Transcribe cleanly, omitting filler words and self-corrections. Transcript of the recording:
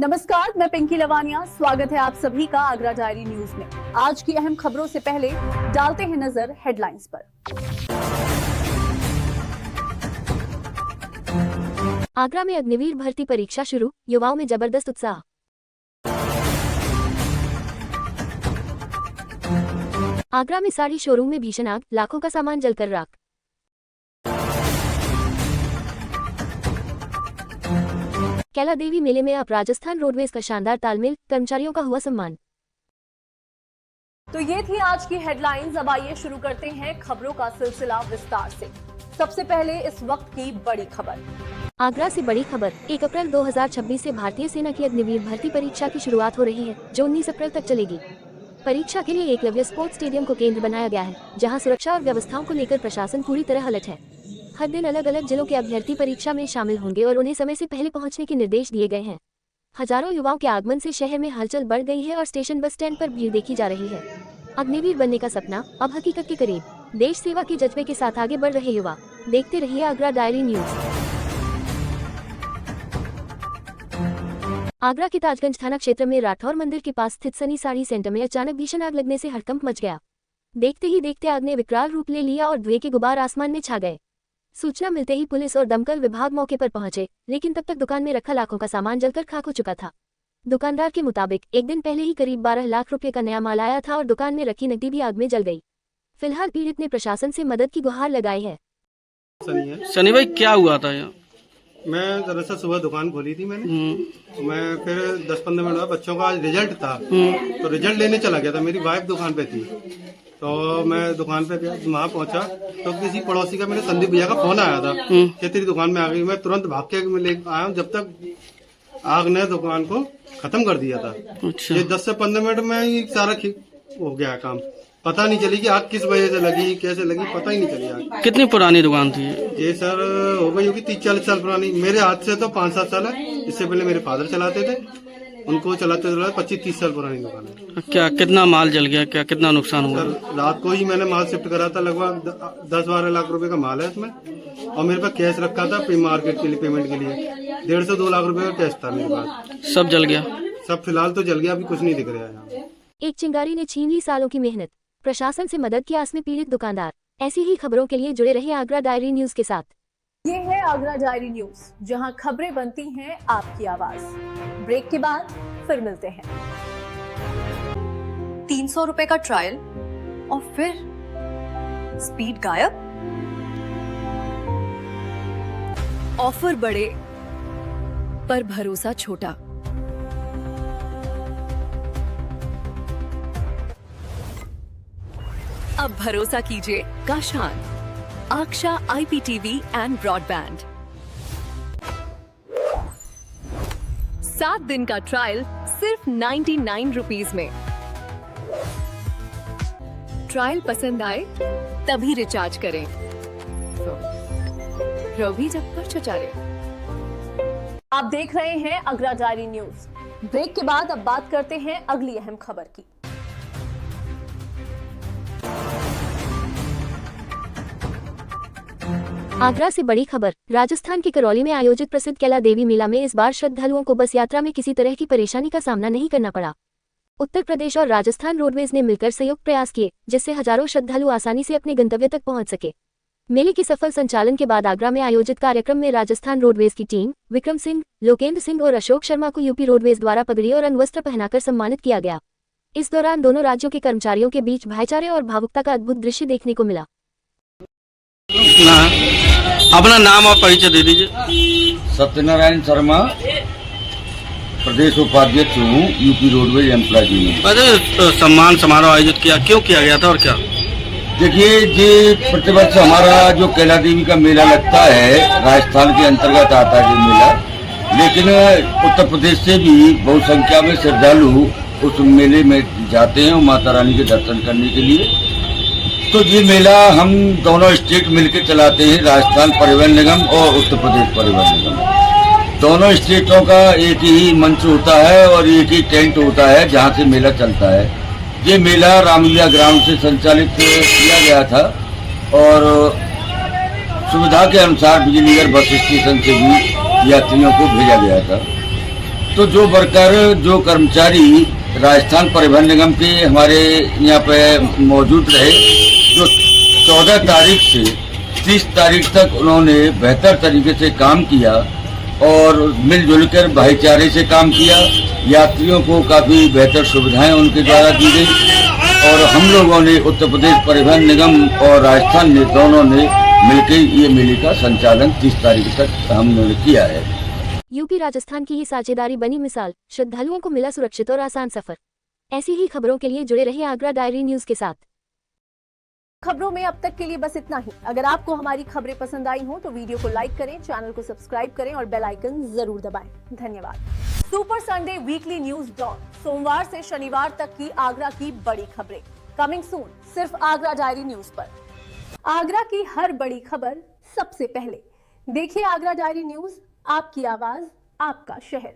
नमस्कार, मैं पिंकी लवानिया। स्वागत है आप सभी का आगरा डायरी न्यूज में। आज की अहम खबरों से पहले डालते हैं नजर हेडलाइंस पर। आगरा में अग्निवीर भर्ती परीक्षा शुरू, युवाओं में जबरदस्त उत्साह। आगरा में साड़ी शोरूम में भीषण आग, लाखों का सामान जलकर राख। कैला देवी मेले में अब राजस्थान रोडवेज का शानदार तालमेल, कर्मचारियों का हुआ सम्मान। तो ये थी आज की हेडलाइंस। अब आइए शुरू करते हैं खबरों का सिलसिला विस्तार से। सबसे पहले इस वक्त की बड़ी खबर। आगरा से बड़ी खबर। 1 अप्रैल 2026 से भारतीय सेना की अग्निवीर भर्ती परीक्षा की शुरुआत हो रही है, जो 19 अप्रैल तक चलेगी। परीक्षा के लिए एकलव्य स्पोर्ट्स स्टेडियम को केंद्र बनाया गया है, जहां सुरक्षा और व्यवस्थाओं को लेकर प्रशासन पूरी तरह अलर्ट है। हर दिन अलग अलग जिलों के अभ्यर्थी परीक्षा में शामिल होंगे और उन्हें समय से पहले पहुंचने के निर्देश दिए गए हैं। हजारों युवाओं के आगमन से शहर में हलचल बढ़ गई है और स्टेशन बस स्टैंड पर भीड़ देखी जा रही है। अग्निवीर बनने का सपना अब हकीकत के करीब। देश सेवा के जज्बे के साथ आगे बढ़ रहे युवा। देखते रहिए आगरा डायरी न्यूज। आगरा के ताजगंज थाना क्षेत्र में राठौर मंदिर के पास स्थित सनी साड़ी सेंटर में अचानक भीषण आग लगने से हड़कंप मच गया। देखते ही देखते आग ने विकराल रूप ले लिया और धुएं के गुबार आसमान में छा गए। सूचना मिलते ही पुलिस और दमकल विभाग मौके पर पहुंचे, लेकिन तब तक दुकान में रखा लाखों का सामान जलकर खाक हो चुका था। दुकानदार के मुताबिक एक दिन पहले ही करीब 12 लाख रुपए का नया माल आया था और दुकान में रखी नकदी भी आग में जल गई। फिलहाल पीड़ित ने प्रशासन से मदद की गुहार लगाई है। सनी भाई, क्या हुआ था यहाँ? मैं दरअसल सुबह दुकान खोली थी मैंने। मैं फिर 10-15 मिनट बाद बच्चों का आज रिजल्ट था, तो रिजल्ट लेने चला गया था। मेरी वाइफ दुकान पे थी, तो मैं दुकान पे गया, वहाँ पहुंचा तो किसी पड़ोसी का, मेरे संदीप भैया का फोन आया था कि तेरी दुकान में आ गई। मैं तुरंत भाग के ले आया हूँ, जब तक आग ने दुकान को खत्म कर दिया था। अच्छा। ये 10 से 15 मिनट में ही सारा हो गया काम। पता नहीं चली कि आग किस वजह से लगी, कैसे लगी, पता ही नहीं चली आग। कितनी पुरानी दुकान थी ये सर? हो गई होगी 30-40 साल पुरानी। मेरे हाथ से तो 5-7 साल है। इससे पहले मेरे फादर चलाते थे, उनको चलाते 25-30 साल पुरानी दुकान है। क्या कितना माल जल गया, क्या कितना नुकसान हुआ? सर रात को ही मैंने माल शिफ्ट करा था। लगभग 10-12 लाख रुपए का माल है इसमें, और मेरे पास कैश रखा था मार्केट के लिए, पेमेंट के लिए 1.5 से 2 लाख रुपए का कैश था मेरे पास। सब जल गया? सब फिलहाल तो जल गया, अभी कुछ नहीं दिख रहा है यहाँ। एक चिंगारी ने छीन ली सालों की मेहनत, प्रशासन से मदद की आस में पीड़ित दुकानदार। ऐसी ही खबरों के लिए जुड़े रहिए आगरा डायरी न्यूज के साथ। ये है आगरा डायरी न्यूज, जहां खबरें बनती हैं आपकी आवाज। ब्रेक के बाद फिर मिलते हैं। 300 रुपए का ट्रायल और फिर स्पीड गायब। ऑफर बड़े पर भरोसा छोटा। अब भरोसा कीजिए काशान, आक्षा IPTV एंड ब्रॉडबैंड। 7 दिन का ट्रायल सिर्फ 99 रुपीज में। ट्रायल पसंद आए तभी रिचार्ज करें। रवि जब पर चचारे। आप देख रहे हैं आगरा डायरी न्यूज। ब्रेक के बाद अब बात करते हैं अगली अहम खबर की। आगरा से बड़ी खबर। राजस्थान के करौली में आयोजित प्रसिद्ध कैला देवी मेला में इस बार श्रद्धालुओं को बस यात्रा में किसी तरह की परेशानी का सामना नहीं करना पड़ा। उत्तर प्रदेश और राजस्थान रोडवेज ने मिलकर संयुक्त प्रयास किए, जिससे हजारों श्रद्धालु आसानी से अपने गंतव्य तक पहुंच सके। मेले के सफल संचालन के बाद आगरा में आयोजित कार्यक्रम में राजस्थान रोडवेज की टीम विक्रम सिंह, लोकेंद्र सिंह और अशोक शर्मा को यूपी रोडवेज द्वारा पगड़ी और अंगवस्त्र पहनाकर सम्मानित किया गया। इस दौरान दोनों राज्यों के कर्मचारियों के बीच भाईचारे और भावुकता का अद्भुत दृश्य देखने को मिला। अपना नाम और परिचय दे दीजिए। सत्यनारायण शर्मा, प्रदेश उपाध्यक्ष हूँ यूपी रोडवेज एम्प्लॉय यूनियन। अरे सम्मान समारोह आयोजित किया, क्यों किया गया था और क्या? देखिए, ये प्रतिवर्ष हमारा जो कैला देवी का मेला लगता है, राजस्थान के अंतर्गत आता है ये मेला, लेकिन उत्तर प्रदेश से भी बहुत संख्या में श्रद्धालु उस मेले में जाते हैं माता रानी के दर्शन करने के लिए। तो ये मेला हम दोनों स्टेट मिलकर चलाते हैं, राजस्थान परिवहन निगम और उत्तर प्रदेश परिवहन निगम। दोनों स्टेटों का एक ही मंच होता है और एक ही टेंट होता है जहाँ से मेला चलता है। ये मेला रामलीला ग्राउंड से संचालित किया गया था और सुविधा के अनुसार बिजलीगढ़ बस स्टेशन से भी यात्रियों को भेजा गया था। तो जो वर्कर जो कर्मचारी राजस्थान परिवहन निगम के हमारे यहाँ पे मौजूद रहे, जो 14 तारीख से 30 तारीख तक उन्होंने बेहतर तरीके से काम किया और मिलजुल कर भाईचारे से काम किया। यात्रियों को काफी बेहतर सुविधाएं उनके द्वारा दी गई और हम लोगों ने उत्तर प्रदेश परिवहन निगम और राजस्थान ने दोनों ने मिलकर ये मेले का संचालन 30 तारीख तक हमने किया है। यूपी राजस्थान की ही साझेदारी बनी मिसाल, श्रद्धालुओं को मिला सुरक्षित और आसान सफर। ऐसी ही खबरों के लिए जुड़े रहिए आगरा डायरी न्यूज के साथ। खबरों में अब तक के लिए बस इतना ही। अगर आपको हमारी खबरें पसंद आई हो तो वीडियो को लाइक करें, चैनल को सब्सक्राइब करें और बेल आइकन जरूर दबाएं। धन्यवाद। Super Sunday weekly news dot, सोमवार से शनिवार तक की आगरा की बड़ी खबरें कमिंग सून सिर्फ आगरा डायरी न्यूज पर। आगरा की हर बड़ी खबर सबसे पहले देखिए आगरा डायरी न्यूज, आपकी आवाज आपका शहर।